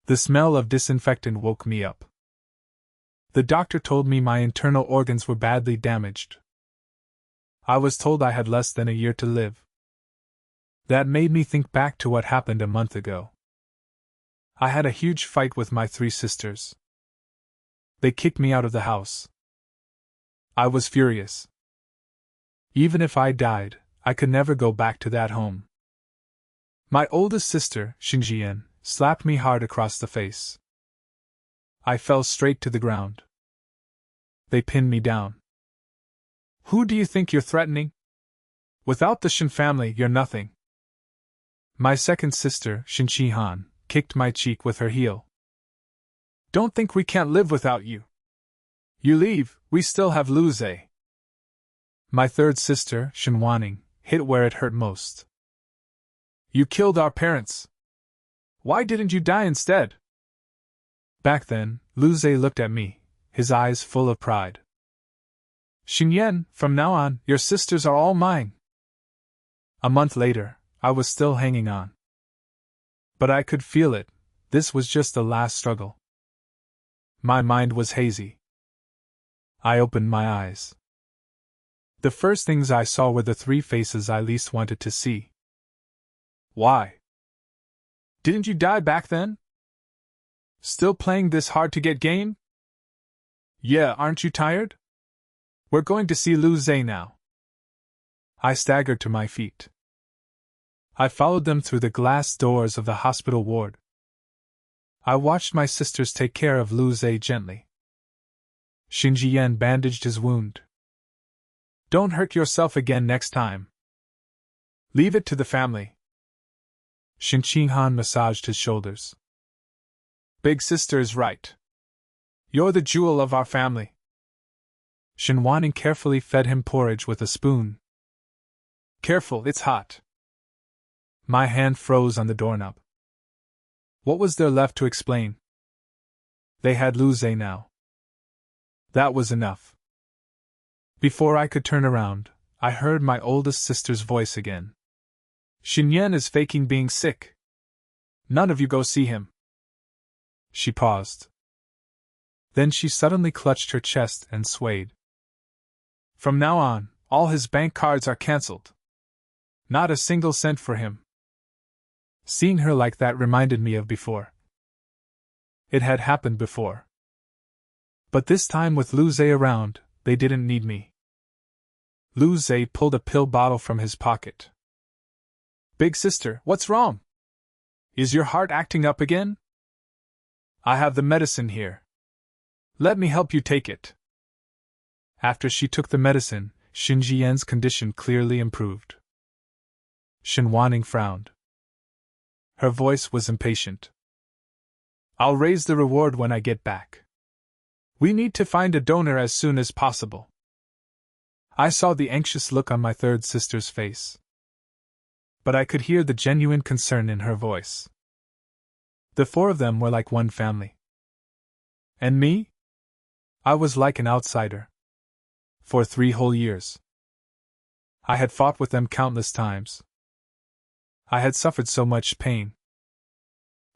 The smell of disinfectant woke me up. The doctor told me my internal organs were badly damaged. I was told I had less than a year to live. That made me think back to what happened a month ago. I had a huge fight with my 3 sisters. They kicked me out of the house. I was furious. Even if I died, I could never go back to that home. My oldest sister, Xingjian, slapped me hard across the face. I fell straight to the ground. They pinned me down. Who do you think you're threatening? Without the Shen family, you're nothing. My second sister, Xinqihan, kicked my cheek with her heel. Don't think we can't live without you. You leave, we still have Lu Zhe. My third sister, Shenwaning, hit where it hurt most. You killed our parents. Why didn't you die instead? Back then, Lu Zhe looked at me, his eyes full of pride. Xingyan, from now on, your sisters are all mine. A month later, I was still hanging on. But I could feel it, this was just the last struggle. My mind was hazy. I opened my eyes. The first things I saw were the 3 faces I least wanted to see. Why? Didn't you die back then? Still playing this hard-to-get game? Yeah, aren't you tired? We're going to see Lu Zhe now. I staggered to my feet. I followed them through the glass doors of the hospital ward. I watched my sisters take care of Lu Zhe gently. Xingjian bandaged his wound. Don't hurt yourself again next time. Leave it to the family. Xinqihan massaged his shoulders. Big sister is right. You're the jewel of our family. Shenwaning carefully fed him porridge with a spoon. Careful, it's hot. My hand froze on the doorknob. What was there left to explain? They had Lu Zhe now. That was enough. Before I could turn around, I heard my oldest sister's voice again. Xinyan is faking being sick. None of you go see him. She paused. Then she suddenly clutched her chest and swayed. From now on, all his bank cards are cancelled. Not a single cent for him. Seeing her like that reminded me of before. It had happened before. But this time with Lu Zhe around, they didn't need me. Lu Zhe pulled a pill bottle from his pocket. Big sister, what's wrong? Is your heart acting up again? I have the medicine here. Let me help you take it. After she took the medicine, Xinjian's condition clearly improved. Shenwaning frowned. Her voice was impatient. I'll raise the reward when I get back. We need to find a donor as soon as possible. I saw the anxious look on my third sister's face. But I could hear the genuine concern in her voice. The 4 of them were like one family. And me? I was like an outsider. For 3 whole years. I had fought with them countless times. I had suffered so much pain.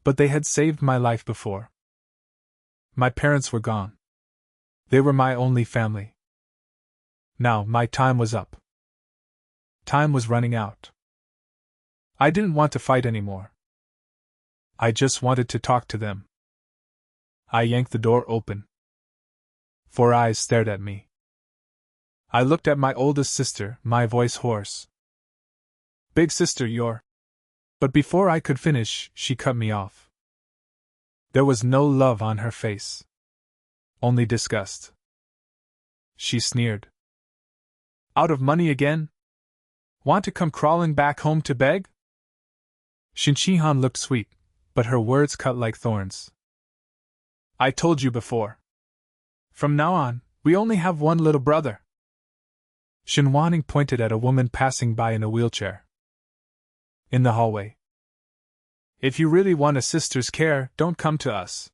But they had saved my life before. My parents were gone. They were my only family. Now my time was up. Time was running out. I didn't want to fight anymore. I just wanted to talk to them. I yanked the door open. 4 eyes stared at me. I looked at my oldest sister, my voice hoarse. Big sister, you're... But before I could finish, she cut me off. There was no love on her face. Only disgust. She sneered. Out of money again? Want to come crawling back home to beg? Xinqihan looked sweet, but her words cut like thorns. I told you before. From now on, we only have one little brother. Shenwaning pointed at a woman passing by in a wheelchair. In the hallway. If you really want a sister's care, don't come to us.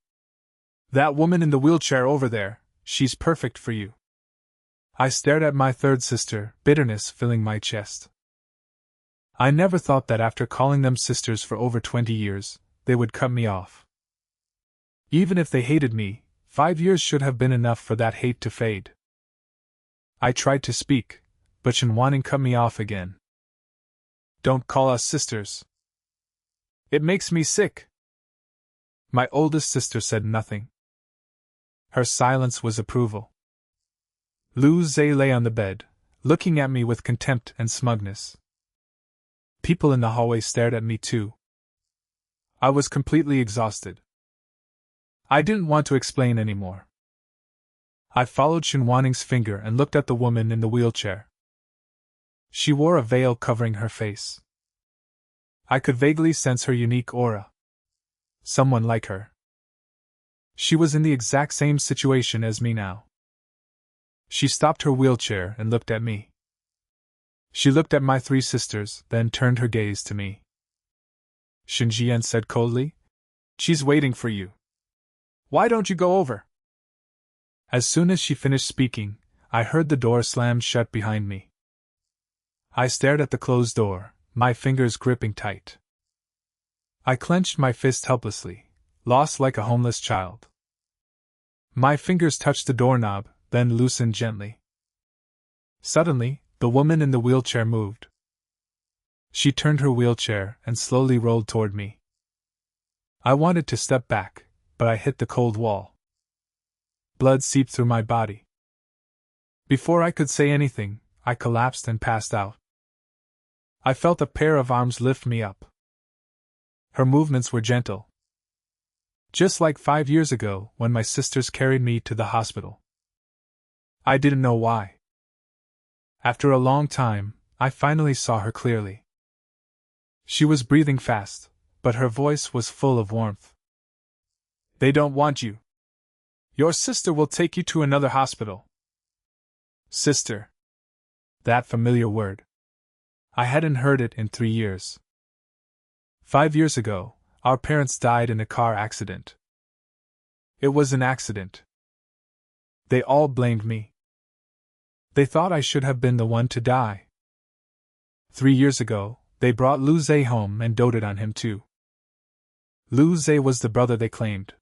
That woman in the wheelchair over there, she's perfect for you. I stared at my third sister, bitterness filling my chest. I never thought that after calling them sisters for over 20 years, they would cut me off. Even if they hated me, 5 years should have been enough for that hate to fade. I tried to speak, but Shinwaning cut me off again. Don't call us sisters. It makes me sick. My oldest sister said nothing. Her silence was approval. Lu Zhe lay on the bed, looking at me with contempt and smugness. People in the hallway stared at me too. I was completely exhausted. I didn't want to explain anymore. I followed Shinwaning's finger and looked at the woman in the wheelchair. She wore a veil covering her face. I could vaguely sense her unique aura. Someone like her. She was in the exact same situation as me now. She stopped her wheelchair and looked at me. She looked at my 3 sisters, then turned her gaze to me. Shinjian said coldly, "She's waiting for you. Why don't you go over?" As soon as she finished speaking, I heard the door slam shut behind me. I stared at the closed door, my fingers gripping tight. I clenched my fist helplessly, lost like a homeless child. My fingers touched the doorknob, then loosened gently. Suddenly, the woman in the wheelchair moved. She turned her wheelchair and slowly rolled toward me. I wanted to step back, but I hit the cold wall. Blood seeped through my body. Before I could say anything, I collapsed and passed out. I felt a pair of arms lift me up. Her movements were gentle. Just like 5 years ago when my sisters carried me to the hospital. I didn't know why. After a long time, I finally saw her clearly. She was breathing fast, but her voice was full of warmth. "They don't want you. Your sister will take you to another hospital." Sister. That familiar word. I hadn't heard it in 3 years. 5 years ago, our parents died in a car accident. It was an accident. They all blamed me. They thought I should have been the one to die. 3 years ago, they brought Lu Zhe home and doted on him too. Lu Zhe was the brother they claimed.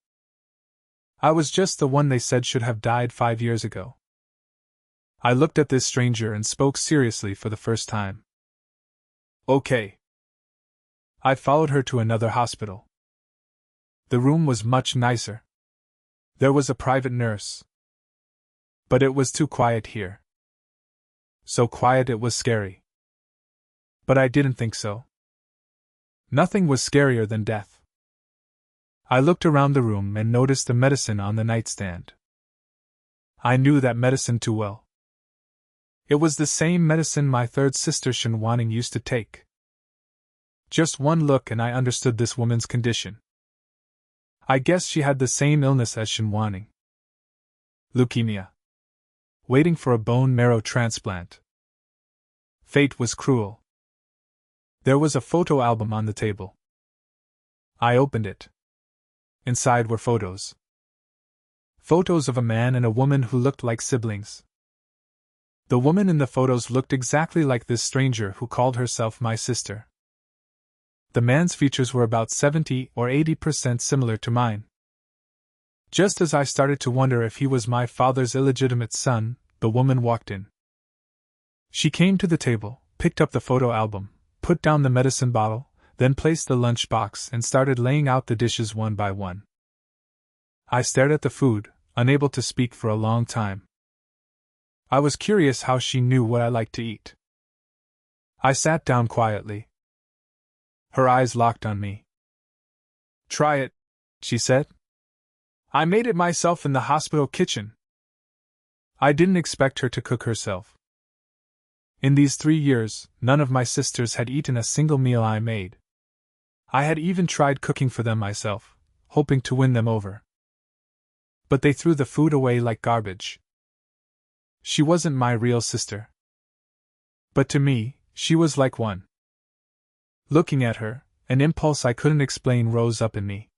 I was just the one they said should have died 5 years ago. I looked at this stranger and spoke seriously for the first time. "Okay." I followed her to another hospital. The room was much nicer. There was a private nurse. But it was too quiet here. So quiet it was scary. But I didn't think so. Nothing was scarier than death. I looked around the room and noticed the medicine on the nightstand. I knew that medicine too well. It was the same medicine my 3rd sister Shinwaning used to take. Just one look and I understood this woman's condition. I guess she had the same illness as Shinwaning. Leukemia. Waiting for a bone marrow transplant. Fate was cruel. There was a photo album on the table. I opened it. Inside were photos. Photos of a man and a woman who looked like siblings. The woman in the photos looked exactly like this stranger who called herself my sister. The man's features were about 70 or 80% similar to mine. Just as I started to wonder if he was my father's illegitimate son, the woman walked in. She came to the table, picked up the photo album, put down the medicine bottle, then placed the lunchbox and started laying out the dishes one by one. I stared at the food, unable to speak for a long time. I was curious how she knew what I liked to eat. I sat down quietly. Her eyes locked on me. "Try it," she said. "I made it myself in the hospital kitchen." I didn't expect her to cook herself. In these 3 years, none of my sisters had eaten a single meal I made. I had even tried cooking for them myself, hoping to win them over. But they threw the food away like garbage. She wasn't my real sister. But to me, she was like one. Looking at her, an impulse I couldn't explain rose up in me.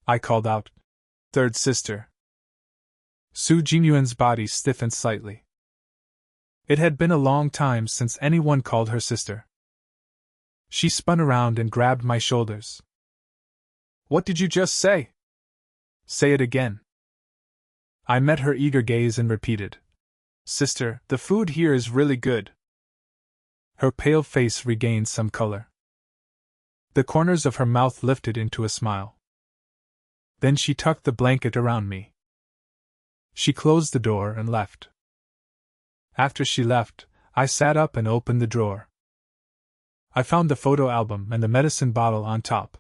I called out, "Third sister." Su Jinyuan's body stiffened slightly. It had been a long time since anyone called her sister. She spun around and grabbed my shoulders. "What did you just say?" Say it again. I met her eager gaze and repeated, Sister, the food here is really good. Her pale face regained some color. The corners of her mouth lifted into a smile. Then she tucked the blanket around me. She closed the door and left. After she left, I sat up and opened the drawer. I found the photo album and the medicine bottle on top.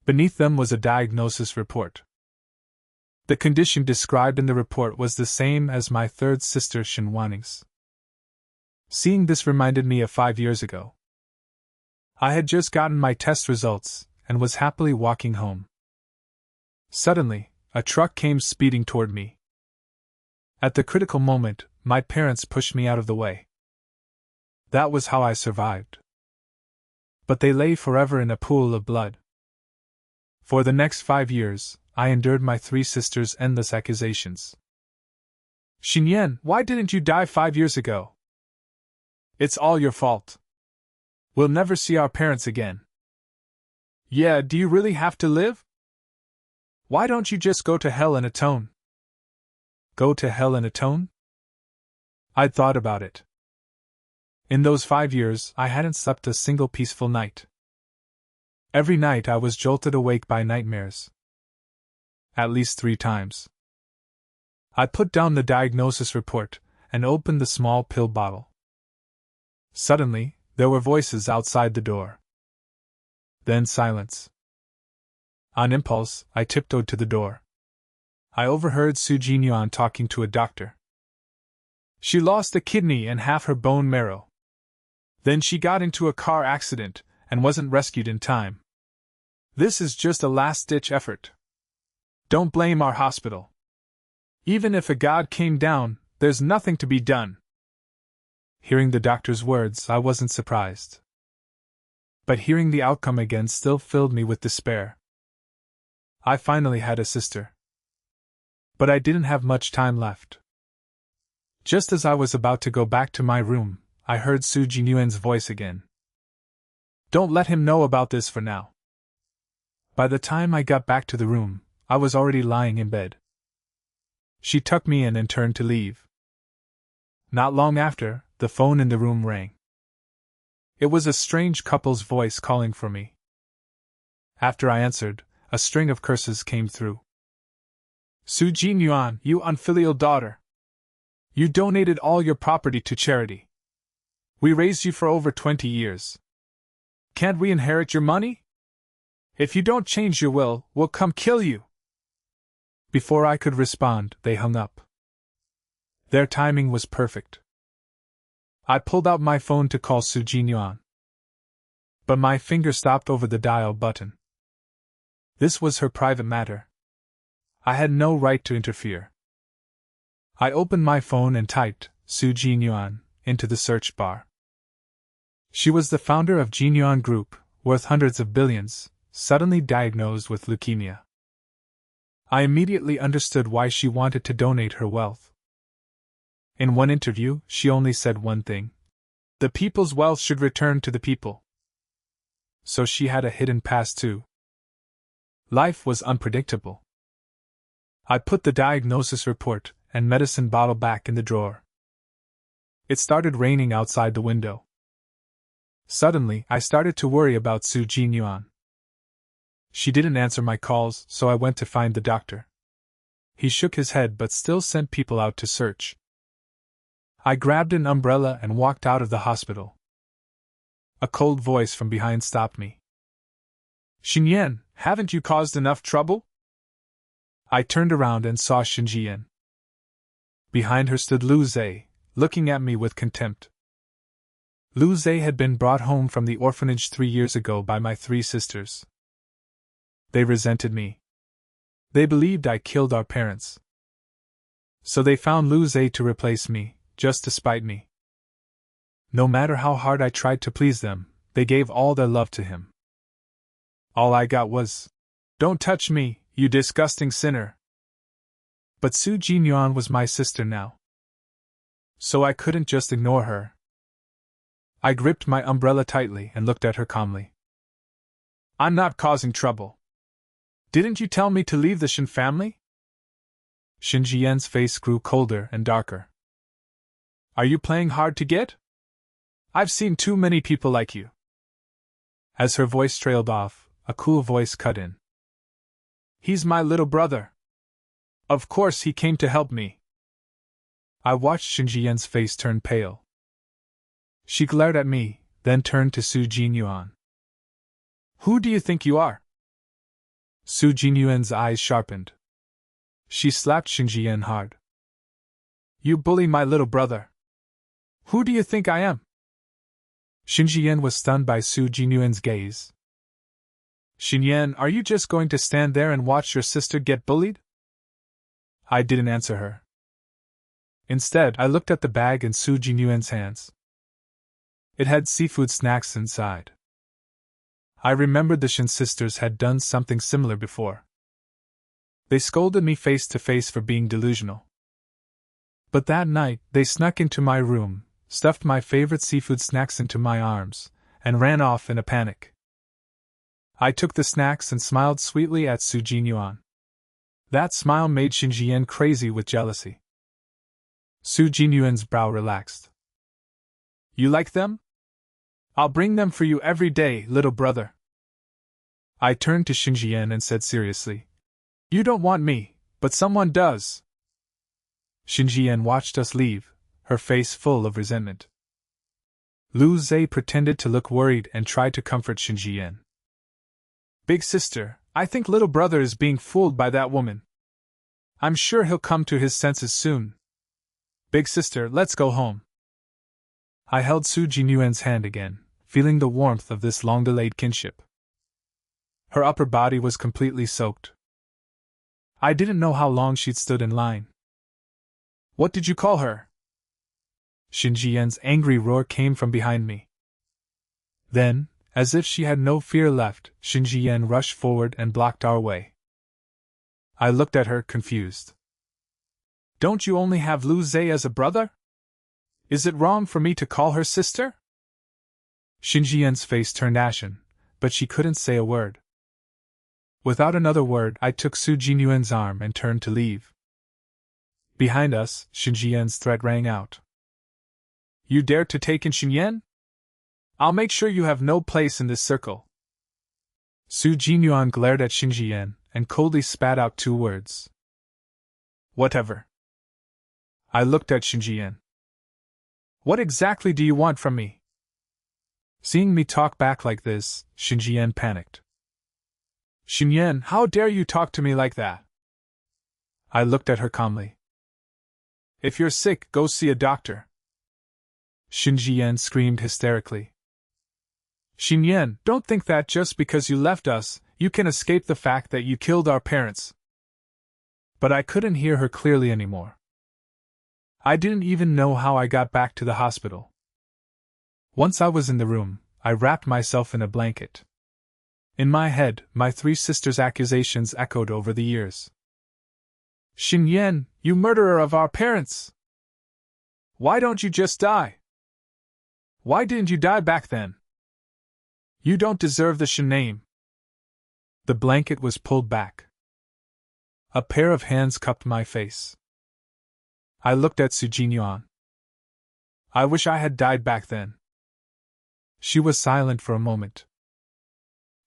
Beneath them was a diagnosis report. The condition described in the report was the same as my third sister Shinwaning's. Seeing this reminded me of 5 years ago. I had just gotten my test results and was happily walking home. Suddenly, a truck came speeding toward me. At the critical moment, my parents pushed me out of the way. That was how I survived. But they lay forever in a pool of blood. For the next 5 years, I endured my 3 sisters' endless accusations. Xinyan, why didn't you die 5 years ago? It's all your fault. We'll never see our parents again. Yeah, do you really have to live? Why don't you just go to hell and atone? Go to hell and atone? I'd thought about it. In those 5 years, I hadn't slept a single peaceful night. Every night I was jolted awake by nightmares. At least 3 times. I put down the diagnosis report and opened the small pill bottle. Suddenly, there were voices outside the door. Then silence. On impulse, I tiptoed to the door. I overheard Su Jinyuan talking to a doctor. She lost a kidney and half her bone marrow. Then she got into a car accident and wasn't rescued in time. This is just a last-ditch effort. Don't blame our hospital. Even if a god came down, there's nothing to be done. Hearing the doctor's words, I wasn't surprised. But hearing the outcome again still filled me with despair. I finally had a sister. But I didn't have much time left. Just as I was about to go back to my room, I heard Su Jinyuan's voice again. Don't let him know about this for now. By the time I got back to the room, I was already lying in bed. She tucked me in and turned to leave. Not long after, the phone in the room rang. It was a strange couple's voice calling for me. After I answered, a string of curses came through. Su Jinyuan, you unfilial daughter! You donated all your property to charity. We raised you for over 20 years. Can't we inherit your money? If you don't change your will, we'll come kill you. Before I could respond, they hung up. Their timing was perfect. I pulled out my phone to call Su Jinyuan. But my finger stopped over the dial button. This was her private matter. I had no right to interfere. I opened my phone and typed Su Jinyuan into the search bar. She was the founder of Jinyuan Group, worth hundreds of billions, suddenly diagnosed with leukemia. I immediately understood why she wanted to donate her wealth. In one interview, she only said one thing: the people's wealth should return to the people. So she had a hidden past too. Life was unpredictable. I put the diagnosis report and medicine bottle back in the drawer. It started raining outside the window. Suddenly, I started to worry about Su Jinyuan. She didn't answer my calls, so I went to find the doctor. He shook his head but still sent people out to search. I grabbed an umbrella and walked out of the hospital. A cold voice from behind stopped me. Xinyan, haven't you caused enough trouble? I turned around and saw Xinjian. Behind her stood Lu Zhe, looking at me with contempt. Lu Zhe had been brought home from the orphanage 3 years ago by my 3 sisters. They resented me. They believed I killed our parents. So they found Lu Zhe to replace me, just to spite me. No matter how hard I tried to please them, they gave all their love to him. All I got was, "Don't touch me, you disgusting sinner." But Su Jinyuan was my sister now. So I couldn't just ignore her. I gripped my umbrella tightly and looked at her calmly. I'm not causing trouble. Didn't you tell me to leave the Shin family? Xinjian's face grew colder and darker. Are you playing hard to get? I've seen too many people like you. As her voice trailed off, a cool voice cut in. He's my little brother. Of course he came to help me. I watched Xinjian's face turn pale. She glared at me, then turned to Su Jinyuan. Who do you think you are? Su Jinyuan's eyes sharpened. She slapped Xinjian hard. You bully my little brother. Who do you think I am? Xinjian was stunned by Su Jinyuan's gaze. Xinyan, are you just going to stand there and watch your sister get bullied? I didn't answer her. Instead, I looked at the bag in Su Jinyuan's hands. It had seafood snacks inside. I remembered the Shin sisters had done something similar before. They scolded me face to face for being delusional. But that night, they snuck into my room, stuffed my favorite seafood snacks into my arms, and ran off in a panic. I took the snacks and smiled sweetly at Su Jinyuan. That smile made Xinjian crazy with jealousy. Su Jinyuan's brow relaxed. You like them? I'll bring them for you every day, little brother. I turned to Xinjian and said seriously, You don't want me, but someone does. Xinjian watched us leave, her face full of resentment. Lu Zhe pretended to look worried and tried to comfort Xinjian. Big sister, I think little brother is being fooled by that woman. I'm sure he'll come to his senses soon. Big sister, let's go home. I held Su Jinyuan's hand again, feeling the warmth of this long-delayed kinship. Her upper body was completely soaked. I didn't know how long she'd stood in line. What did you call her? Xinjian's angry roar came from behind me. Then, as if she had no fear left, Xinjian rushed forward and blocked our way. I looked at her, confused. Don't you only have Lu Zhe as a brother? Is it wrong for me to call her sister? Xinjian's face turned ashen, but she couldn't say a word. Without another word, I took Su Jinyuan's arm and turned to leave. Behind us, Xinjian's threat rang out. You dare to take in Xinyan? I'll make sure you have no place in this circle. Su Jinyuan glared at Xinjian and coldly spat out 2 words. Whatever. I looked at Xinjian. What exactly do you want from me? Seeing me talk back like this, Xinjian panicked. Xinyan, how dare you talk to me like that? I looked at her calmly. If you're sick, go see a doctor. Xinjian screamed hysterically. Xinyan, don't think that just because you left us, you can escape the fact that you killed our parents. But I couldn't hear her clearly anymore. I didn't even know how I got back to the hospital. Once I was in the room, I wrapped myself in a blanket. In my head, my 3 sisters' accusations echoed over the years. Xinyan, you murderer of our parents! Why don't you just die? Why didn't you die back then? You don't deserve the Shin name. The blanket was pulled back. A pair of hands cupped my face. I looked at Su Jinyuan. I wish I had died back then. She was silent for a moment.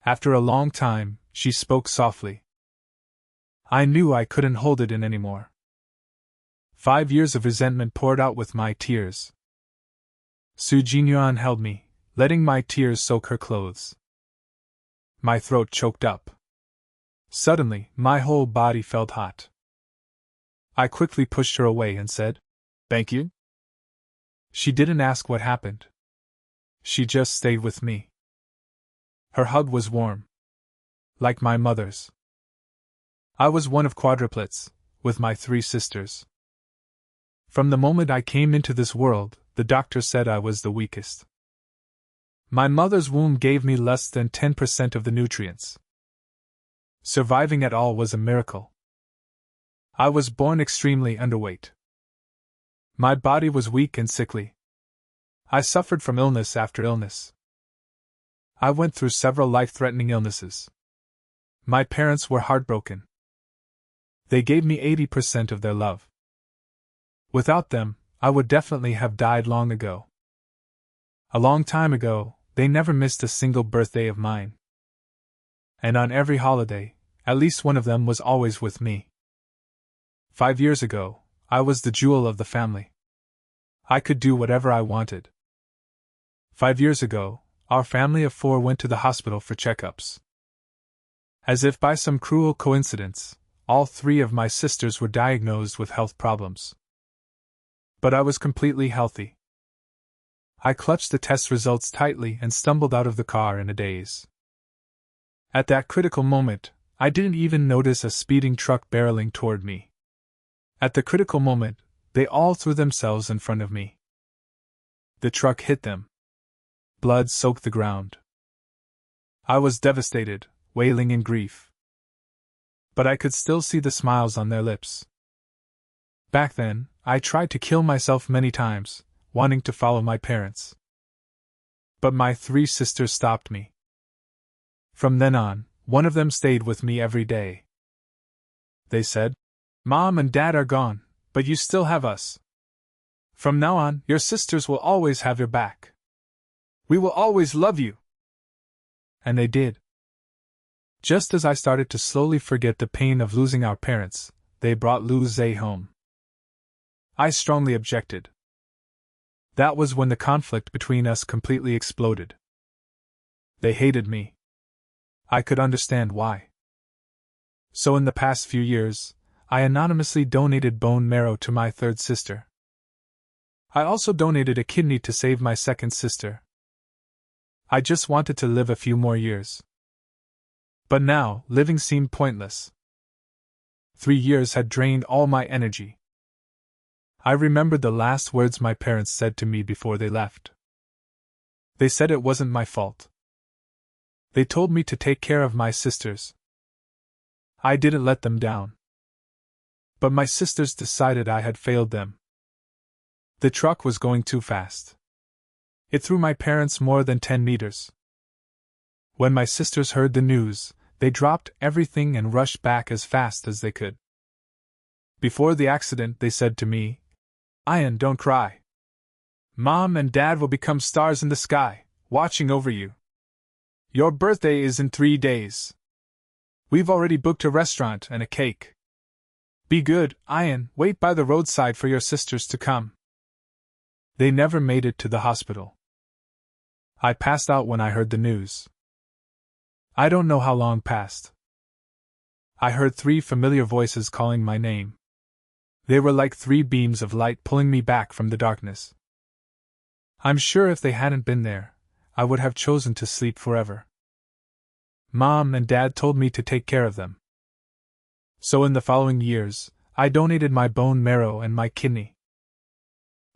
After a long time, she spoke softly. I knew I couldn't hold it in anymore. 5 years of resentment poured out with my tears. Su Jinyuan held me, letting my tears soak her clothes. My throat choked up. Suddenly, my whole body felt hot. I quickly pushed her away and said, "Thank you." She didn't ask what happened. She just stayed with me. Her hug was warm. Like my mother's. I was one of quadruplets, with my 3 sisters. From the moment I came into this world, the doctor said I was the weakest. My mother's womb gave me less than 10% of the nutrients. Surviving at all was a miracle. I was born extremely underweight. My body was weak and sickly. I suffered from illness after illness. I went through several life-threatening illnesses. My parents were heartbroken. They gave me 80% of their love. Without them, I would definitely have died long ago. A long time ago, they never missed a single birthday of mine. And on every holiday, at least one of them was always with me. 5 years ago, I was the jewel of the family. I could do whatever I wanted. 5 years ago, our family of 4 went to the hospital for checkups. As if by some cruel coincidence, all 3 of my sisters were diagnosed with health problems. But I was completely healthy. I clutched the test results tightly and stumbled out of the car in a daze. At that critical moment, I didn't even notice a speeding truck barreling toward me. At the critical moment, they all threw themselves in front of me. The truck hit them. Blood soaked the ground. I was devastated, wailing in grief. But I could still see the smiles on their lips. Back then, I tried to kill myself many times, wanting to follow my parents. But my 3 sisters stopped me. From then on, one of them stayed with me every day. They said, "Mom and Dad are gone, but you still have us. From now on, your sisters will always have your back. We will always love you." And they did. Just as I started to slowly forget the pain of losing our parents, they brought Lu Zhe home. I strongly objected. That was when the conflict between us completely exploded. They hated me. I could understand why. So in the past few years, I anonymously donated bone marrow to my 3rd sister. I also donated a kidney to save my 2nd sister. I just wanted to live a few more years. But now, living seemed pointless. 3 years had drained all my energy. I remembered the last words my parents said to me before they left. They said it wasn't my fault. They told me to take care of my sisters. I didn't let them down. But my sisters decided I had failed them. The truck was going too fast. It threw my parents more than 10 meters. When my sisters heard the news, they dropped everything and rushed back as fast as they could. Before the accident, they said to me, "Ian, don't cry. Mom and Dad will become stars in the sky, watching over you. Your birthday is in 3 days. We've already booked a restaurant and a cake. Be good, Ian, wait by the roadside for your sisters to come." They never made it to the hospital. I passed out when I heard the news. I don't know how long passed. I heard 3 familiar voices calling my name. They were like 3 beams of light pulling me back from the darkness. I'm sure if they hadn't been there, I would have chosen to sleep forever. Mom and Dad told me to take care of them. So in the following years, I donated my bone marrow and my kidney.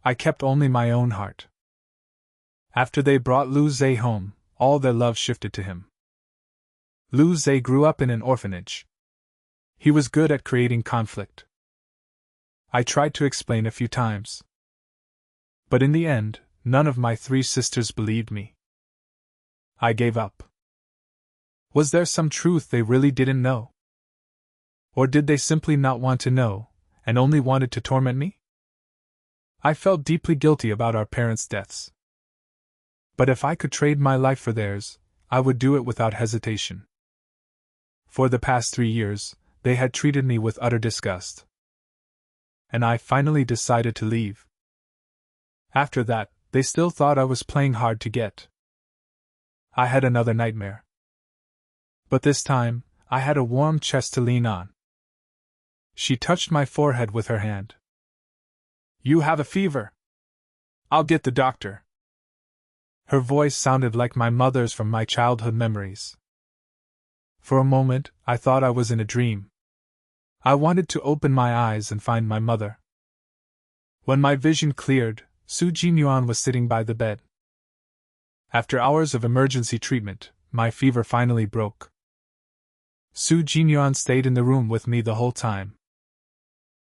I kept only my own heart. After they brought Lu Zhe home, all their love shifted to him. Lu Zhe grew up in an orphanage. He was good at creating conflict. I tried to explain a few times. But in the end, none of my 3 sisters believed me. I gave up. Was there some truth they really didn't know? Or did they simply not want to know, and only wanted to torment me? I felt deeply guilty about our parents' deaths. But if I could trade my life for theirs, I would do it without hesitation. For the past 3 years, they had treated me with utter disgust. And I finally decided to leave. After that, they still thought I was playing hard to get. I had another nightmare. But this time, I had a warm chest to lean on. She touched my forehead with her hand. "You have a fever. I'll get the doctor." Her voice sounded like my mother's from my childhood memories. For a moment, I thought I was in a dream. I wanted to open my eyes and find my mother. When my vision cleared, Su Jinyuan was sitting by the bed. After hours of emergency treatment, my fever finally broke. Su Jinyuan stayed in the room with me the whole time.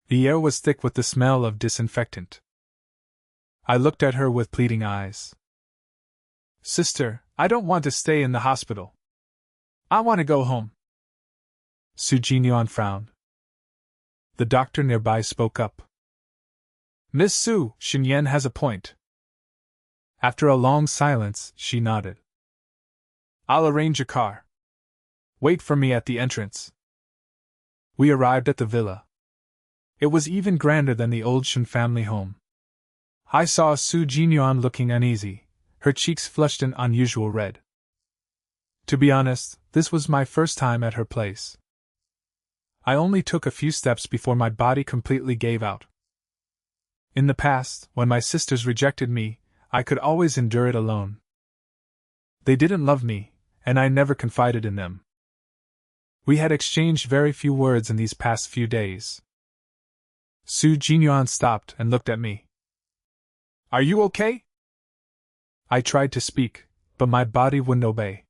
The air was thick with the smell of disinfectant. I looked at her with pleading eyes. "Sister, I don't want to stay in the hospital. I want to go home." Su Jinyuan frowned. The doctor nearby spoke up. Miss Su, Shinyan has a point. After a long silence, she nodded. I'll arrange a car. Wait for me at the entrance. We arrived at the villa. It was even grander than the old Shen family home. I saw Su Jinyuan looking uneasy, her cheeks flushed an unusual red. To be honest, this was my first time at her place. I only took a few steps before my body completely gave out. In the past, when my sisters rejected me, I could always endure it alone. They didn't love me, and I never confided in them. We had exchanged very few words in these past few days. Su Jinyuan stopped and looked at me. Are you okay? I tried to speak, but my body wouldn't obey.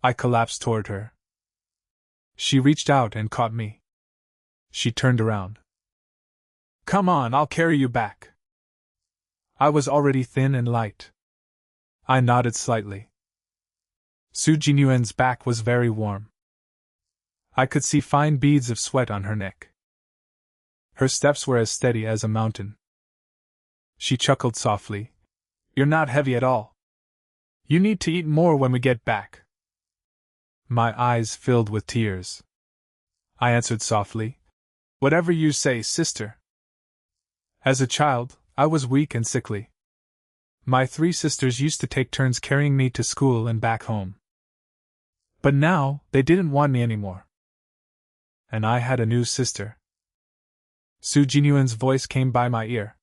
I collapsed toward her. She reached out and caught me. She turned around. Come on, I'll carry you back. I was already thin and light. I nodded slightly. Su Jinyuan's back was very warm. I could see fine beads of sweat on her neck. Her steps were as steady as a mountain. She chuckled softly. You're not heavy at all. You need to eat more when we get back. My eyes filled with tears. I answered softly, Whatever you say, sister. As a child, I was weak and sickly. My 3 sisters used to take turns carrying me to school and back home. But now, they didn't want me anymore. And I had a new sister. Su Jinyuan's voice came by my ear.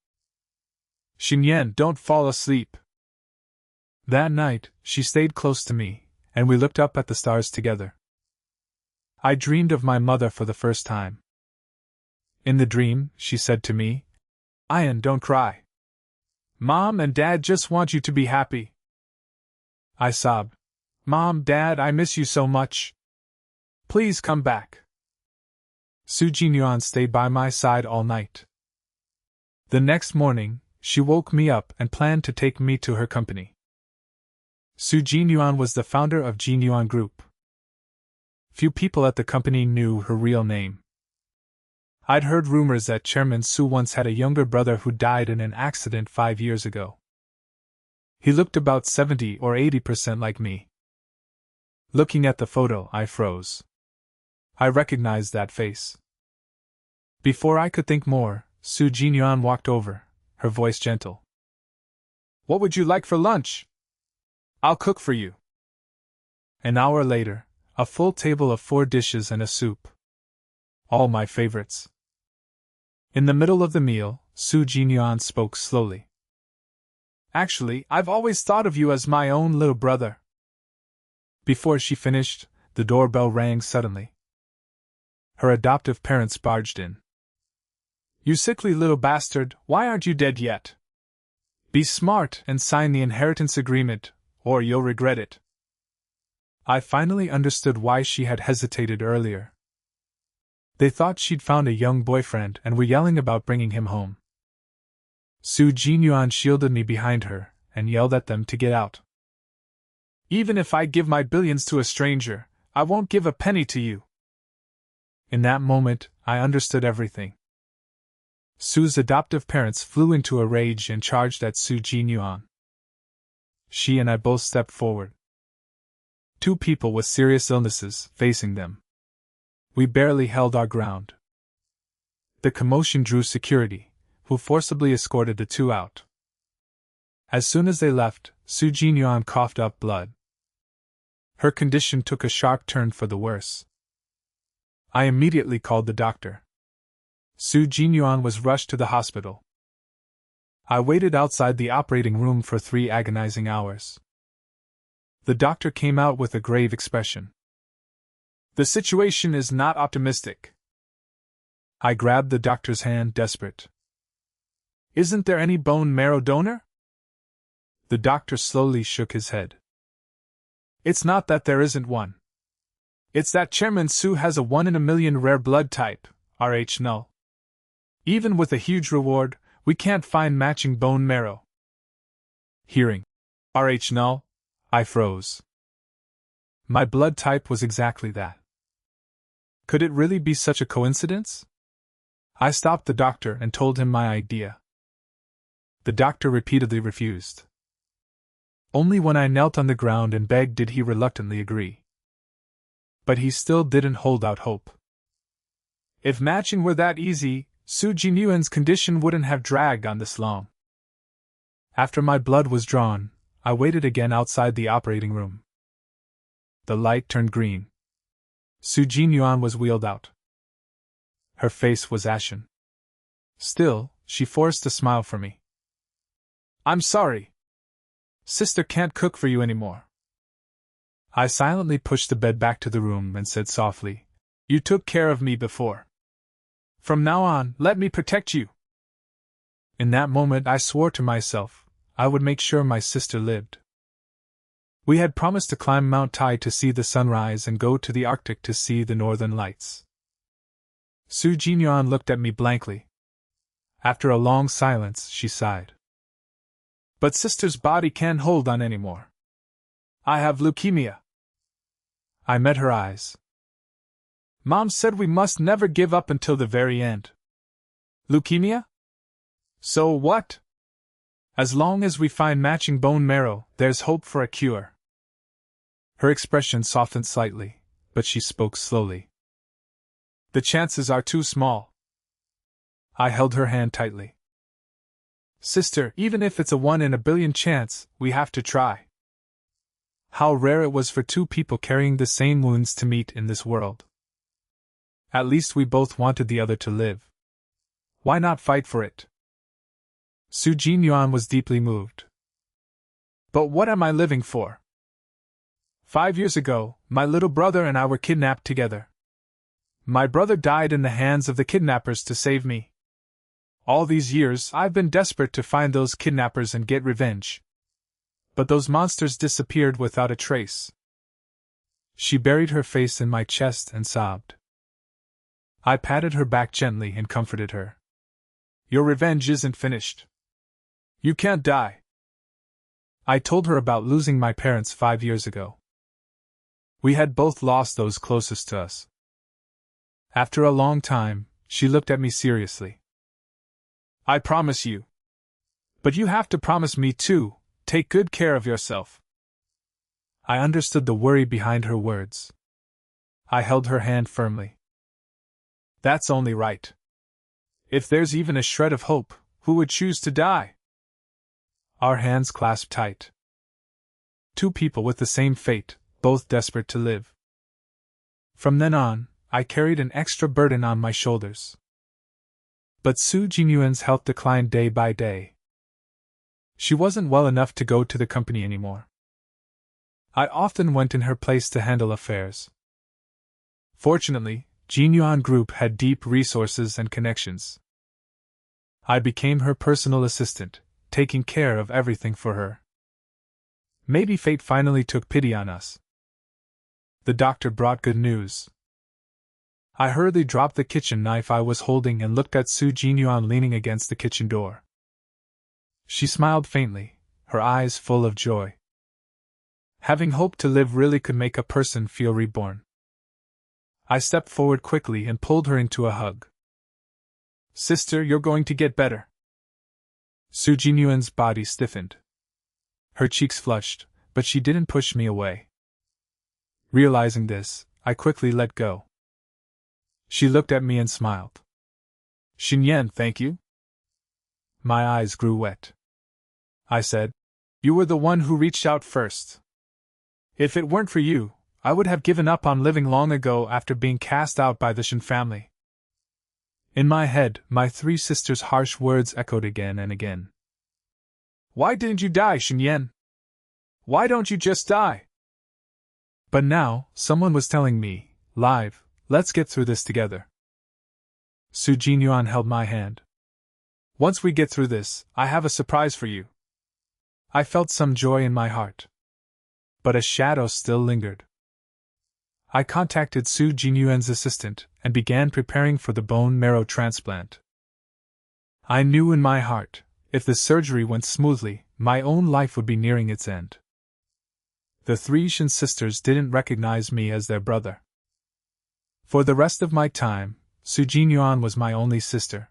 Xinyan, don't fall asleep. That night, she stayed close to me, and we looked up at the stars together. I dreamed of my mother for the first time. In the dream, she said to me, Ian, don't cry. Mom and Dad just want you to be happy. I sobbed. Mom, Dad, I miss you so much. Please come back. Su Jinyuan stayed by my side all night. The next morning, she woke me up and planned to take me to her company. Su Jinyuan was the founder of Jinyuan Group. Few people at the company knew her real name. I'd heard rumors that Chairman Su once had a younger brother who died in an accident 5 years ago. He looked about 70 or 80% like me. Looking at the photo, I froze. I recognized that face. Before I could think more, Su Jinyuan walked over, her voice gentle. What would you like for lunch? I'll cook for you. An hour later, a full table of 4 dishes and a soup. All my favorites. In the middle of the meal, Su Jinyuan spoke slowly. Actually, I've always thought of you as my own little brother. Before she finished, the doorbell rang suddenly. Her adoptive parents barged in. You sickly little bastard, why aren't you dead yet? Be smart and sign the inheritance agreement, or you'll regret it. I finally understood why she had hesitated earlier. They thought she'd found a young boyfriend and were yelling about bringing him home. Su Jinyuan shielded me behind her and yelled at them to get out. Even if I give my billions to a stranger, I won't give a penny to you. In that moment, I understood everything. Su's adoptive parents flew into a rage and charged at Su Jinyuan. She and I both stepped forward. 2 people with serious illnesses facing them. We barely held our ground. The commotion drew security, who forcibly escorted the 2 out. As soon as they left, Su Jinyuan coughed up blood. Her condition took a sharp turn for the worse. I immediately called the doctor. Su Jinyuan was rushed to the hospital. I waited outside the operating room for 3 agonizing hours. The doctor came out with a grave expression. The situation is not optimistic. I grabbed the doctor's hand, desperate. Isn't there any bone marrow donor? The doctor slowly shook his head. It's not that there isn't one. It's that Chairman Su has a 1 in a million rare blood type, Rh null. Even with a huge reward, we can't find matching bone marrow. Hearing Rh null, I froze. My blood type was exactly that. Could it really be such a coincidence? I stopped the doctor and told him my idea. The doctor repeatedly refused. Only when I knelt on the ground and begged did he reluctantly agree. But he still didn't hold out hope. If matching were that easy, Su Jinyuan's condition wouldn't have dragged on this long. After my blood was drawn, I waited again outside the operating room. The light turned green. Su Jinyuan was wheeled out. Her face was ashen. Still, she forced a smile for me. I'm sorry. Sister can't cook for you anymore. I silently pushed the bed back to the room and said softly, You took care of me before. From now on, let me protect you. In that moment I swore to myself, I would make sure my sister lived. We had promised to climb Mount Tai to see the sunrise and go to the Arctic to see the northern lights. Su Jinyuan looked at me blankly. After a long silence, she sighed. But sister's body can't hold on anymore. I have leukemia. I met her eyes. Mom said we must never give up until the very end. Leukemia? So what? As long as we find matching bone marrow, there's hope for a cure. Her expression softened slightly, but she spoke slowly. The chances are too small. I held her hand tightly. Sister, even if it's a 1 in a billion chance, we have to try. How rare it was for two people carrying the same wounds to meet in this world. At least we both wanted the other to live. Why not fight for it? Su Jinyuan was deeply moved. But what am I living for? 5 years ago, my little brother and I were kidnapped together. My brother died in the hands of the kidnappers to save me. All these years, I've been desperate to find those kidnappers and get revenge. But those monsters disappeared without a trace. She buried her face in my chest and sobbed. I patted her back gently and comforted her. Your revenge isn't finished. You can't die. I told her about losing my parents 5 years ago. We had both lost those closest to us. After a long time, she looked at me seriously. I promise you. But you have to promise me too, take good care of yourself. I understood the worry behind her words. I held her hand firmly. That's only right. If there's even a shred of hope, who would choose to die? Our hands clasped tight. Two people with the same fate, both desperate to live. From then on, I carried an extra burden on my shoulders. But Su Jinyuan's health declined day by day. She wasn't well enough to go to the company anymore. I often went in her place to handle affairs. Fortunately, Jinyuan Group had deep resources and connections. I became her personal assistant, taking care of everything for her. Maybe fate finally took pity on us. The doctor brought good news. I hurriedly dropped the kitchen knife I was holding and looked at Su Jinyuan leaning against the kitchen door. She smiled faintly, her eyes full of joy. Having hope to live really could make a person feel reborn. I stepped forward quickly and pulled her into a hug. Sister, you're going to get better. Su Jinyuan's body stiffened. Her cheeks flushed, but she didn't push me away. Realizing this, I quickly let go. She looked at me and smiled. Xinyan, thank you? My eyes grew wet. I said, You were the one who reached out first. If it weren't for you, I would have given up on living long ago after being cast out by the Shin family. In my head, my three sisters' harsh words echoed again and again. Why didn't you die, Xinyan? Why don't you just die? But now, someone was telling me, live, let's get through this together. Su Jinyuan held my hand. Once we get through this, I have a surprise for you. I felt some joy in my heart. But a shadow still lingered. I contacted Su Jinyuan's assistant and began preparing for the bone marrow transplant. I knew in my heart, if the surgery went smoothly, my own life would be nearing its end. The three Shin sisters didn't recognize me as their brother. For the rest of my time, Su Jinyuan was my only sister.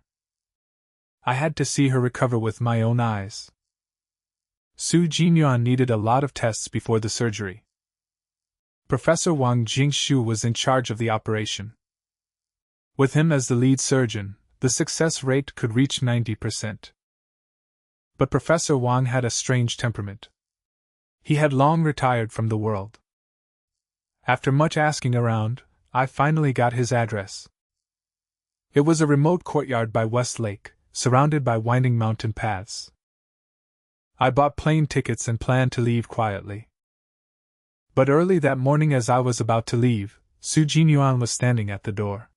I had to see her recover with my own eyes. Su Jinyuan needed a lot of tests before the surgery. Professor Wang Jingshu was in charge of the operation. With him as the lead surgeon, the success rate could reach 90%. But Professor Wang had a strange temperament. He had long retired from the world. After much asking around, I finally got his address. It was a remote courtyard by West Lake, surrounded by winding mountain paths. I bought plane tickets and planned to leave quietly. But early that morning, as I was about to leave, Su Jinyuan was standing at the door.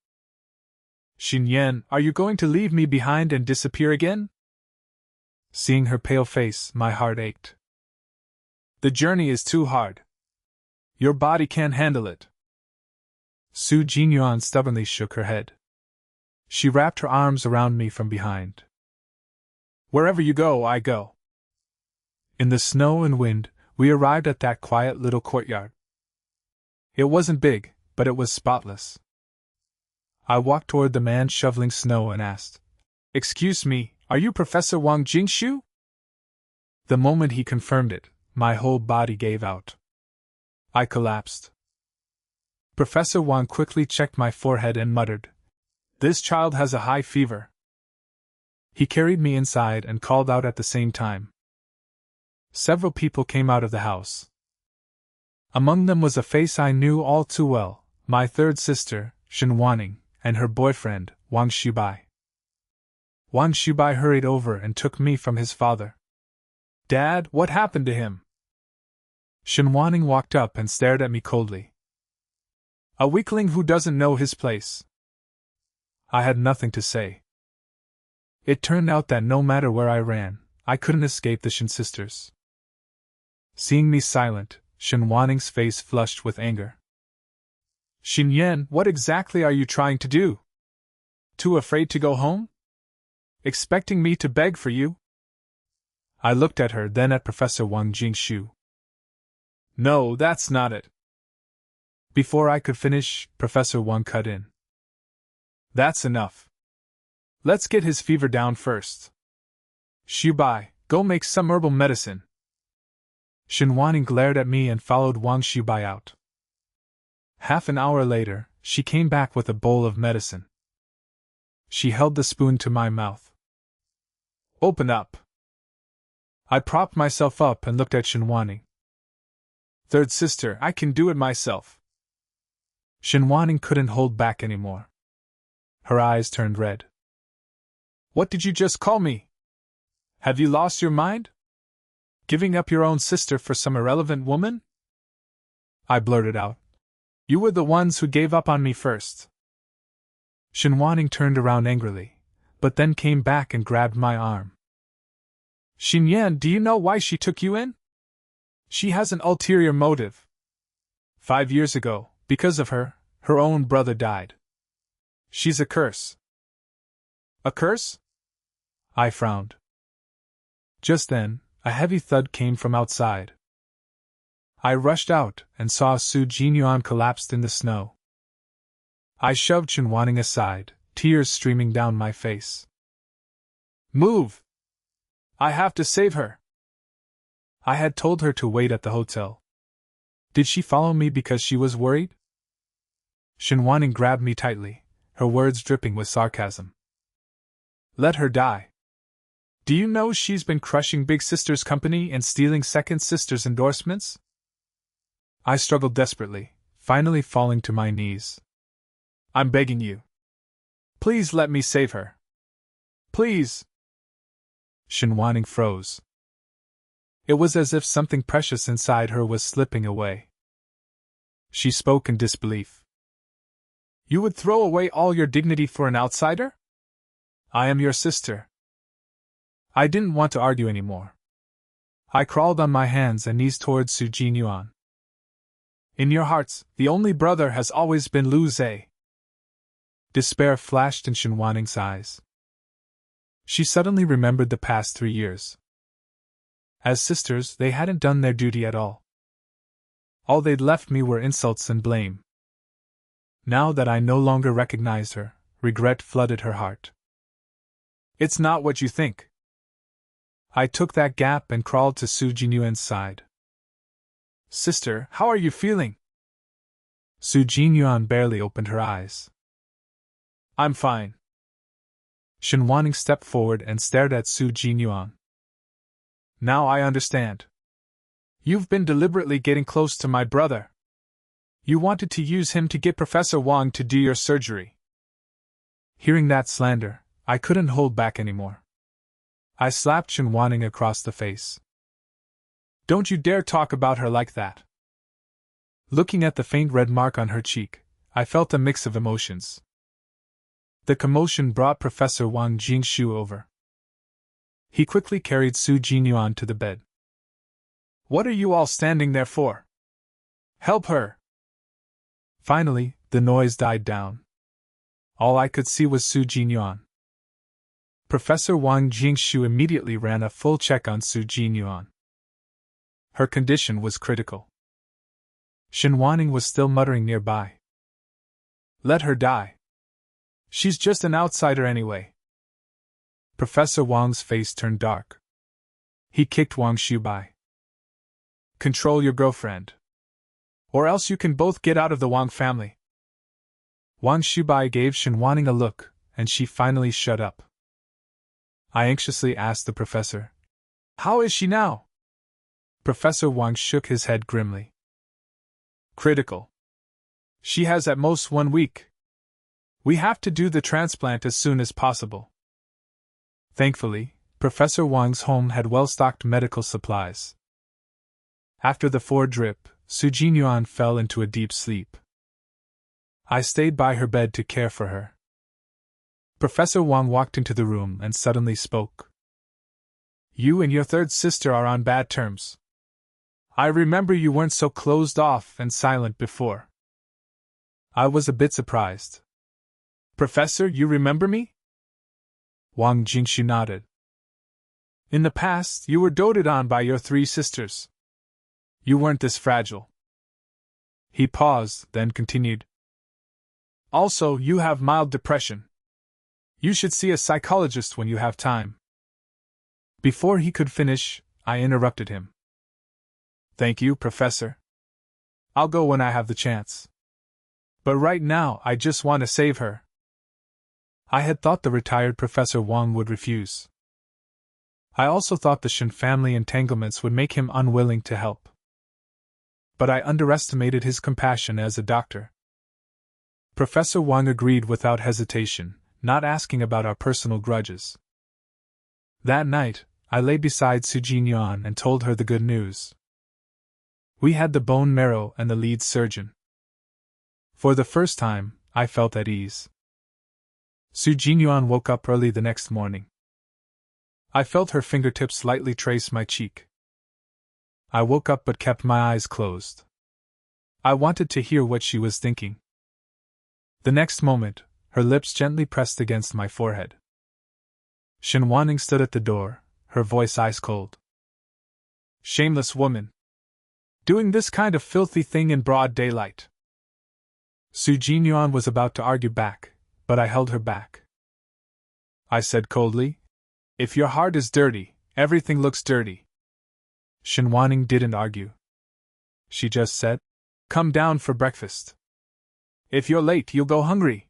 "Xin Yan, are you going to leave me behind and disappear again?" Seeing her pale face, my heart ached. "The journey is too hard. Your body can't handle it." Su Jinyuan stubbornly shook her head. She wrapped her arms around me from behind. "Wherever you go, I go." In the snow and wind, we arrived at that quiet little courtyard. It wasn't big, but it was spotless. I walked toward the man shoveling snow and asked, "Excuse me, are you Professor Wang Jingshu?" The moment he confirmed it, my whole body gave out. I collapsed. Professor Wang quickly checked my forehead and muttered, "This child has a high fever." He carried me inside and called out at the same time. Several people came out of the house. Among them was a face I knew all too well, my third sister, Shen Wanning, and her boyfriend, Wang Shubai. Wang Shubai hurried over and took me from his father. "Dad, what happened to him?" Shen Wanning walked up and stared at me coldly. "A weakling who doesn't know his place." I had nothing to say. It turned out that no matter where I ran, I couldn't escape the Shen sisters. Seeing me silent, Shen Wanning's face flushed with anger. "Xin Yan, what exactly are you trying to do? Too afraid to go home? Expecting me to beg for you?" I looked at her, then at Professor Wang Jingshu. "No, that's not it." Before I could finish, Professor Wang cut in. "That's enough. Let's get his fever down first. Shubai, go make some herbal medicine." Shen Wanning glared at me and followed Wang Shubai out. Half an hour later, she came back with a bowl of medicine. She held the spoon to my mouth. "Open up." I propped myself up and looked at Shen Wanning. "Third sister, I can do it myself." Shen Wanning couldn't hold back anymore. Her eyes turned red. "What did you just call me? Have you lost your mind? Giving up your own sister for some irrelevant woman?" I blurted out. "You were the ones who gave up on me first." Shen Wanning turned around angrily, but then came back and grabbed my arm. "Xin Yan, do you know why she took you in? She has an ulterior motive. 5 years ago, because of her, her own brother died. She's a curse." "A curse?" I frowned. Just then, a heavy thud came from outside. I rushed out and saw Su Jinyuan collapsed in the snow. I shoved Shen Wanning aside, tears streaming down my face. "Move! I have to save her." I had told her to wait at the hotel. Did she follow me because she was worried? Shen Wanning grabbed me tightly, her words dripping with sarcasm. "Let her die. Do you know she's been crushing Big Sister's company and stealing Second Sister's endorsements?" I struggled desperately, finally falling to my knees. "I'm begging you. Please let me save her. Please." Shen Wanning froze. It was as if something precious inside her was slipping away. She spoke in disbelief. "You would throw away all your dignity for an outsider? I am your sister." I didn't want to argue anymore. I crawled on my hands and knees towards Su Jinyuan. "In your hearts, the only brother has always been Lu Zhe." Despair flashed in Shen Wanning's eyes. She suddenly remembered the past 3 years. As sisters, they hadn't done their duty at all. All they'd left me were insults and blame. Now that I no longer recognized her, regret flooded her heart. It's not what you think. I took that gap and crawled to Su Jinyuan's side. Sister, how are you feeling? Su Jinyuan barely opened her eyes. I'm fine. Shen Wanning stepped forward and stared at Su Jinyuan. Now I understand. You've been deliberately getting close to my brother. You wanted to use him to get Professor Wang to do your surgery. Hearing that slander, I couldn't hold back anymore. I slapped Shen Wanning across the face. Don't you dare talk about her like that. Looking at the faint red mark on her cheek, I felt a mix of emotions. The commotion brought Professor Wang Jingshu over. He quickly carried Su Jinyuan to the bed. What are you all standing there for? Help her! Finally, the noise died down. All I could see was Su Jinyuan. Professor Wang Jingshu immediately ran a full check on Su Jinyuan. Her condition was critical. Shen Wanning was still muttering nearby. Let her die. She's just an outsider anyway. Professor Wang's face turned dark. He kicked Wang Shubai. Control your girlfriend. Or else you can both get out of the Wang family. Wang Shubai gave Shen Wanning a look, and she finally shut up. I anxiously asked the professor, how is she now? Professor Wang shook his head grimly. Critical. She has at most 1 week. We have to do the transplant as soon as possible. Thankfully, Professor Wang's home had well-stocked medical supplies. After the 4-drip, Su Jinyuan fell into a deep sleep. I stayed by her bed to care for her. Professor Wang walked into the room and suddenly spoke. You and your third sister are on bad terms. I remember you weren't so closed off and silent before. I was a bit surprised. Professor, you remember me? Wang Jingshu nodded. In the past, you were doted on by your 3 sisters. You weren't this fragile. He paused, then continued. Also, you have mild depression. You should see a psychologist when you have time. Before he could finish, I interrupted him. Thank you, Professor. I'll go when I have the chance. But right now, I just want to save her. I had thought the retired Professor Wang would refuse. I also thought the Shen family entanglements would make him unwilling to help. But I underestimated his compassion as a doctor. Professor Wang agreed without hesitation, not asking about our personal grudges. That night, I lay beside Su Jinyuan and told her the good news. We had the bone marrow and the lead surgeon. For the first time, I felt at ease. Su Jinyuan woke up early the next morning. I felt her fingertips lightly trace my cheek. I woke up but kept my eyes closed. I wanted to hear what she was thinking. The next moment, her lips gently pressed against my forehead. Shen Wanning stood at the door, her voice ice cold. Shameless woman! Doing this kind of filthy thing in broad daylight. Su Jinyuan was about to argue back, but I held her back. I said coldly, if your heart is dirty, everything looks dirty. Shen Wanning didn't argue. She just said, come down for breakfast. If you're late, you'll go hungry.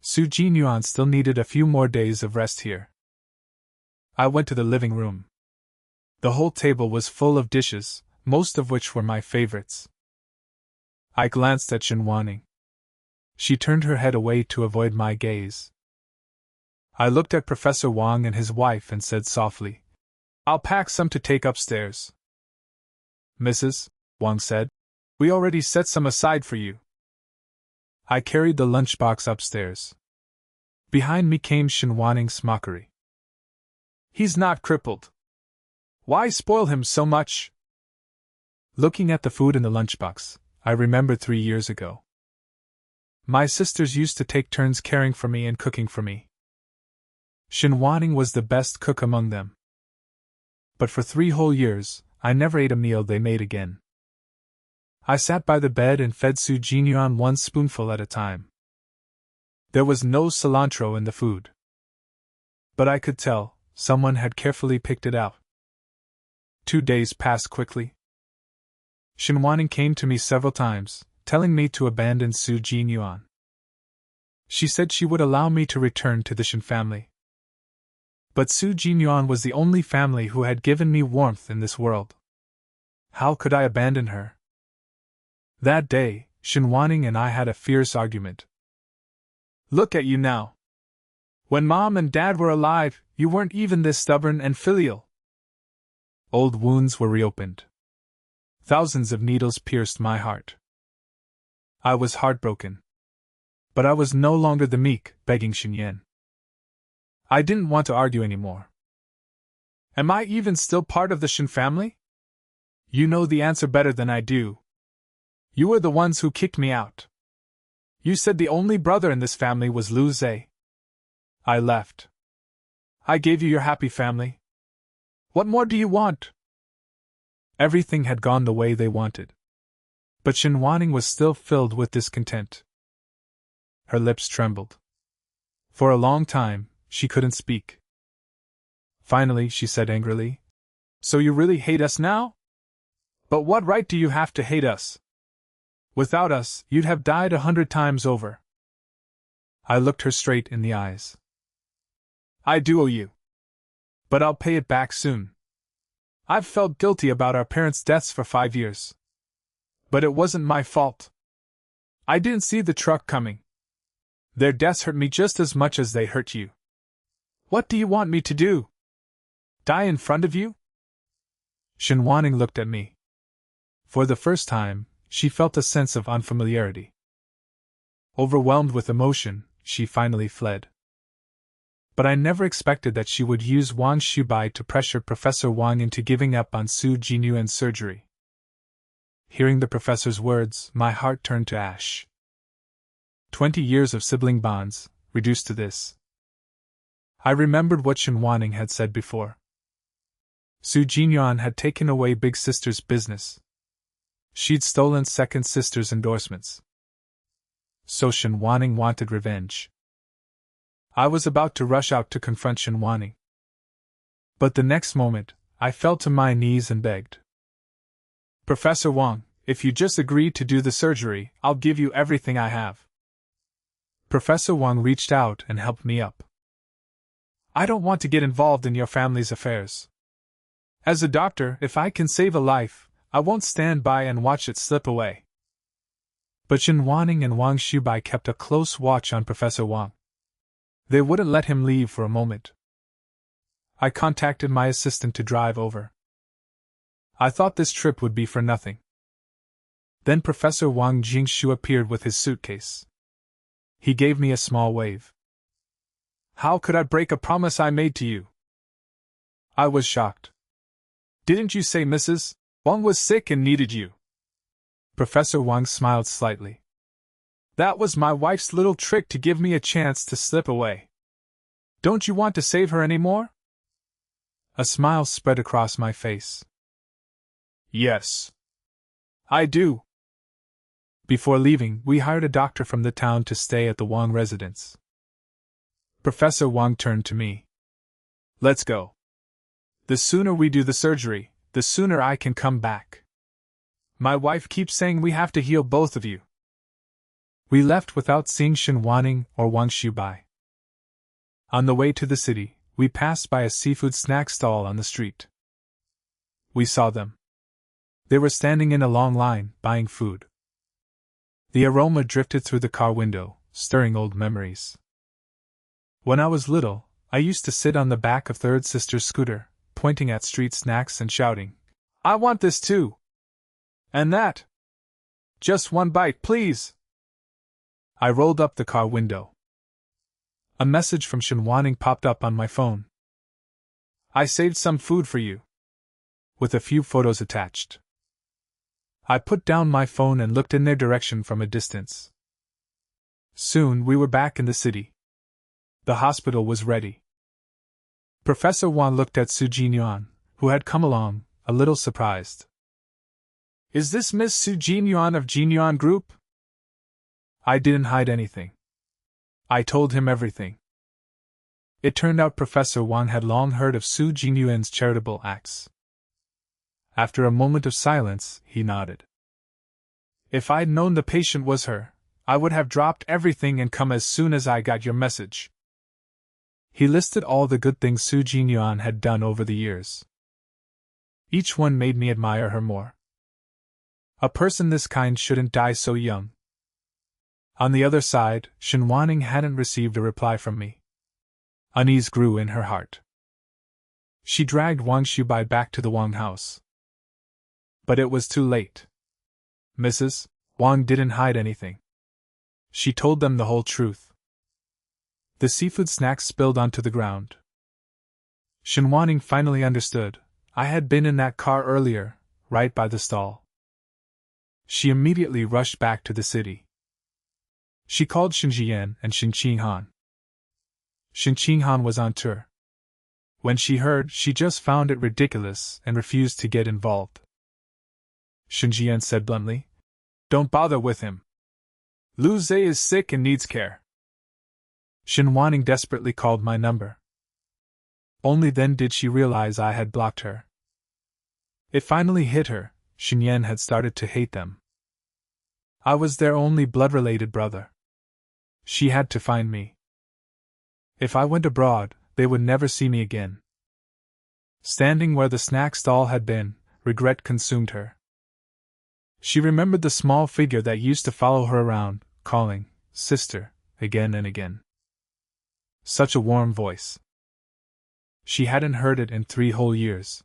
Su Jinyuan still needed a few more days of rest here. I went to the living room. The whole table was full of dishes, most of which were my favorites. I glanced at Shen Wanning. She turned her head away to avoid my gaze. I looked at Professor Wang and his wife and said softly, I'll pack some to take upstairs. Mrs. Wang said, we already set some aside for you. I carried the lunchbox upstairs. Behind me came Shen Wanning's mockery. He's not crippled. Why spoil him so much? Looking at the food in the lunchbox, I remembered 3 years ago. My sisters used to take turns caring for me and cooking for me. Shen Wanning was the best cook among them. But for 3 whole years, I never ate a meal they made again. I sat by the bed and fed Su Jinyuan one spoonful at a time. There was no cilantro in the food. But I could tell, someone had carefully picked it out. 2 days passed quickly. Shinwaning came to me several times, telling me to abandon Su Jinyuan. She said she would allow me to return to the Shin family. But Su Jinyuan was the only family who had given me warmth in this world. How could I abandon her? That day, Shinwaning and I had a fierce argument. Look at you now. When Mom and Dad were alive, you weren't even this stubborn and filial. Old wounds were reopened. Thousands of needles pierced my heart. I was heartbroken. But I was no longer the meek, begging Shinyan. I didn't want to argue anymore. Am I even still part of the Shin family? You know the answer better than I do. You were the ones who kicked me out. You said the only brother in this family was Lu Zhe. I left. I gave you your happy family. What more do you want? Everything had gone the way they wanted. But Shinwaning was still filled with discontent. Her lips trembled. For a long time, she couldn't speak. Finally, she said angrily, "So you really hate us now? But what right do you have to hate us? Without us, you'd have died 100 times over." I looked her straight in the eyes. I do owe you. But I'll pay it back soon. I've felt guilty about our parents' deaths for 5 years. But it wasn't my fault. I didn't see the truck coming. Their deaths hurt me just as much as they hurt you. What do you want me to do? Die in front of you? Shinwaning looked at me. For the first time, she felt a sense of unfamiliarity. Overwhelmed with emotion, she finally fled. But I never expected that she would use Wang Shubai to pressure Professor Wang into giving up on Su Jinyuan's surgery. Hearing the professor's words, my heart turned to ash. 20 years of sibling bonds, reduced to this. I remembered what Shinwaning had said before. Su Jinyuan had taken away Big Sister's business. She'd stolen Second Sister's endorsements. So Shinwaning wanted revenge. I was about to rush out to confront Shinwaning. But the next moment, I fell to my knees and begged. Professor Wang, if you just agree to do the surgery, I'll give you everything I have. Professor Wang reached out and helped me up. I don't want to get involved in your family's affairs. As a doctor, if I can save a life, I won't stand by and watch it slip away. But Shinwaning and Wang Shubai kept a close watch on Professor Wang. They wouldn't let him leave for a moment. I contacted my assistant to drive over. I thought this trip would be for nothing. Then Professor Wang Jingshu appeared with his suitcase. He gave me a small wave. How could I break a promise I made to you? I was shocked. Didn't you say Mrs. Wang was sick and needed you? Professor Wang smiled slightly. That was my wife's little trick to give me a chance to slip away. Don't you want to save her anymore? A smile spread across my face. Yes. I do. Before leaving, we hired a doctor from the town to stay at the Wang residence. Professor Wang turned to me. Let's go. The sooner we do the surgery, the sooner I can come back. My wife keeps saying we have to heal both of you. We left without seeing Shinwaning or Wang Shubai. On the way to the city, we passed by a seafood snack stall on the street. We saw them. They were standing in a long line, buying food. The aroma drifted through the car window, stirring old memories. When I was little, I used to sit on the back of Third Sister's scooter, pointing at street snacks and shouting, I want this too! And that! Just one bite, please! I rolled up the car window. A message from Shinwaning popped up on my phone. I saved some food for you. With a few photos attached. I put down my phone and looked in their direction from a distance. Soon we were back in the city. The hospital was ready. Professor Wang looked at Su Jinyuan, who had come along, a little surprised. Is this Miss Su Jinyuan of Jinyuan Group? I didn't hide anything. I told him everything. It turned out Professor Wang had long heard of Su Jinyuan's charitable acts. After a moment of silence, he nodded. If I'd known the patient was her, I would have dropped everything and come as soon as I got your message. He listed all the good things Su Jinyuan had done over the years. Each one made me admire her more. A person this kind shouldn't die so young. On the other side, Shen Wanning hadn't received a reply from me. Unease grew in her heart. She dragged Wang Shubai back to the Wang house. But it was too late. Mrs. Wang didn't hide anything. She told them the whole truth. The seafood snacks spilled onto the ground. Shen Wanning finally understood. I had been in that car earlier, right by the stall. She immediately rushed back to the city. She called Shen Jian and Shen Qinghan. Shen Qinghan was on tour. When she heard, she just found it ridiculous and refused to get involved. Shen Jian said bluntly, "Don't bother with him. Lu Zhe is sick and needs care." Shen Wanning desperately called my number. Only then did she realize I had blocked her. It finally hit her. Shen Yan had started to hate them. I was their only blood-related brother. She had to find me. If I went abroad, they would never see me again. Standing where the snack stall had been, regret consumed her. She remembered the small figure that used to follow her around, calling, "Sister," again and again. Such a warm voice. She hadn't heard it in 3 whole years.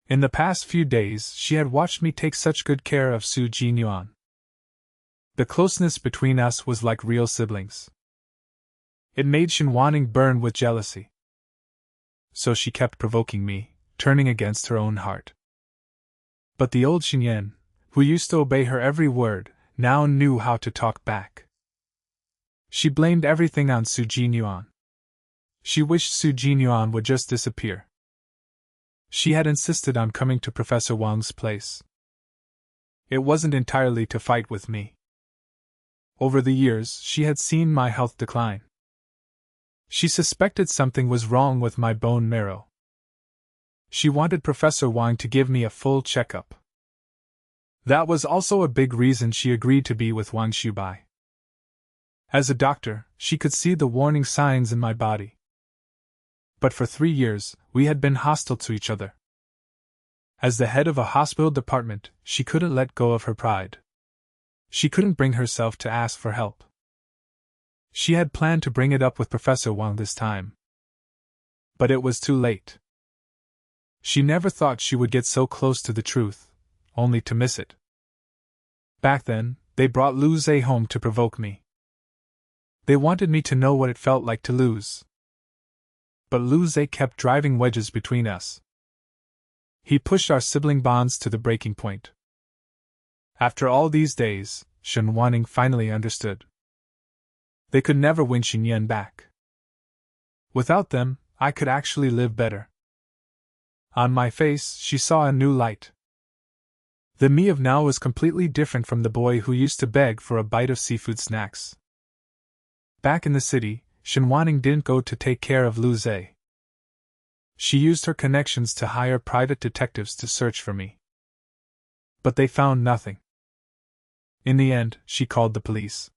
In the past few days, she had watched me take such good care of Su Jinyuan. The closeness between us was like real siblings. It made Shen Wanning burn with jealousy. So she kept provoking me, turning against her own heart. But the old Shen Yan, who used to obey her every word, now knew how to talk back. She blamed everything on Su Jinyuan. She wished Su Jinyuan would just disappear. She had insisted on coming to Professor Wang's place. It wasn't entirely to fight with me. Over the years, she had seen my health decline. She suspected something was wrong with my bone marrow. She wanted Professor Wang to give me a full checkup. That was also a big reason she agreed to be with Wang Shubai. As a doctor, she could see the warning signs in my body. But for 3 years, we had been hostile to each other. As the head of a hospital department, she couldn't let go of her pride. She couldn't bring herself to ask for help. She had planned to bring it up with Professor Wang this time. But it was too late. She never thought she would get so close to the truth, only to miss it. Back then, they brought Lu Zhe home to provoke me. They wanted me to know what it felt like to lose. But Lu Zhe kept driving wedges between us. He pushed our sibling bonds to the breaking point. After all these days, Shen Wanning finally understood. They could never win Shen Yan back. Without them, I could actually live better. On my face, she saw a new light. The me of now was completely different from the boy who used to beg for a bite of seafood snacks. Back in the city, Shen Wanning didn't go to take care of Lu Zhe. She used her connections to hire private detectives to search for me. But they found nothing. In the end, she called the police.